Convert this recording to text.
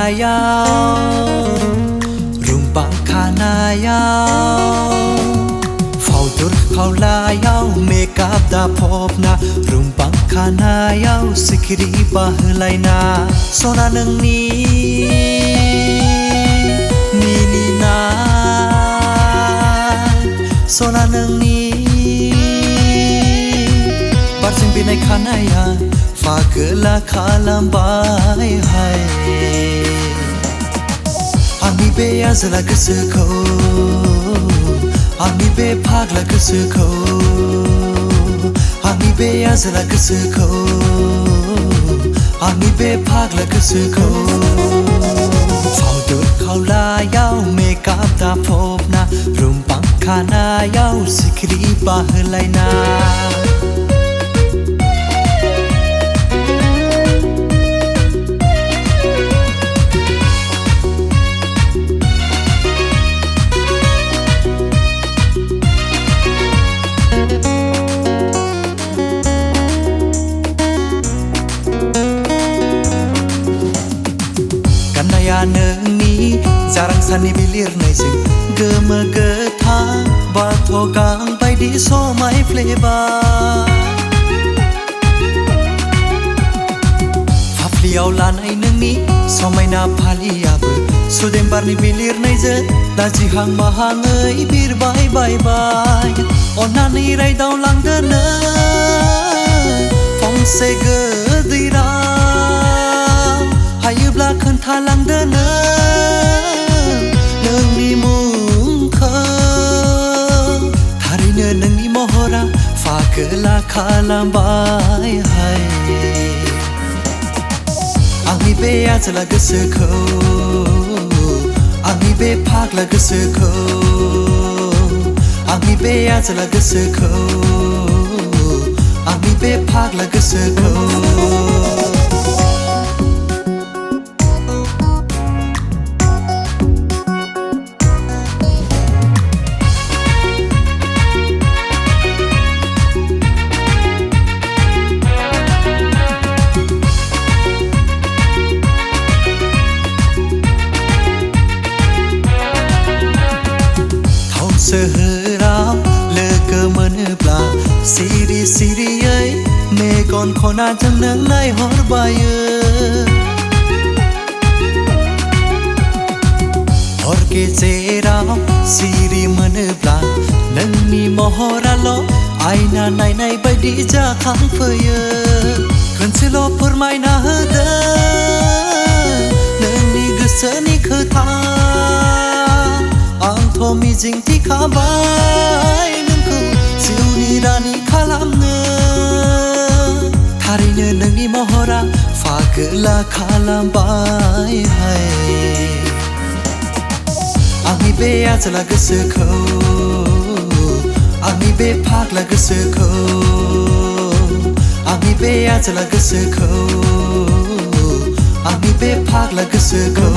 खानायाव रुमबां खानायाव फावदुर खावलायाव मेकआप दाफबना रुमबां खानायाव सिखिरि बाहोलायना सना नोंनि मिनिना सना नोंनि बारजों बिनाय खानाया फागोला खालामबाय हाय आंनि बे आजोला गोसोखौ आंनि बे फाग्ला गोसोखौ आंनि बे आजोला गोसोखौ आंनि बे फाग्ला गोसोखौ फावदुर खावलायाव मेकआप दाफबना रुमबां खानायाव सिखिरि बाहोलायना नोंनि जारां साननि बे लिरनायजों गोमो गोथां बाथ' गां बायदि समायफ्लेबाय फाफ्लियाव लानाय नोंनि समायना फालियाबो सुदेम बारनि बे लिरनायजों लाजिहां माहाङै बिरबाय बायबाय अन्नानै रायदावलांदो नों फंसे गोदै राव हायोब्ला खोन्थालांदो नोंनि मुंखौ थारैनो नोंनि महरा फागोला खालामबाय हाय आंनि बे आजोला गोसोखौ आंनि बे फाग्ला गोसोखौ आंनि बे आजोला गोसोखौ आंनि बे फाग्ला गोसोखौ सोहोराव लोगो मोनोब्ला सिरि सिरियै मेगन खनाजों नों नायहरबायो हर गेजेराव सिरि मोनोब्ला नोंनि महराल' आयना नायनाय बायदि जाखांफैयो खनसेल' फोरमायना होदो नोंनि गोसोनि खोथा आंथ' मिजिं थिखाबाय नोंखौ जिउनि रानि खालामनो थारैनो नोंनि महरा फागोला खालामबाय हाय आंनि बे आजोला गोसोखौ आंनि बे फाग्ला गोसोखौ आंनि बे आजोला गोसोखौ आंनि बे फाग्ला गोसोखौ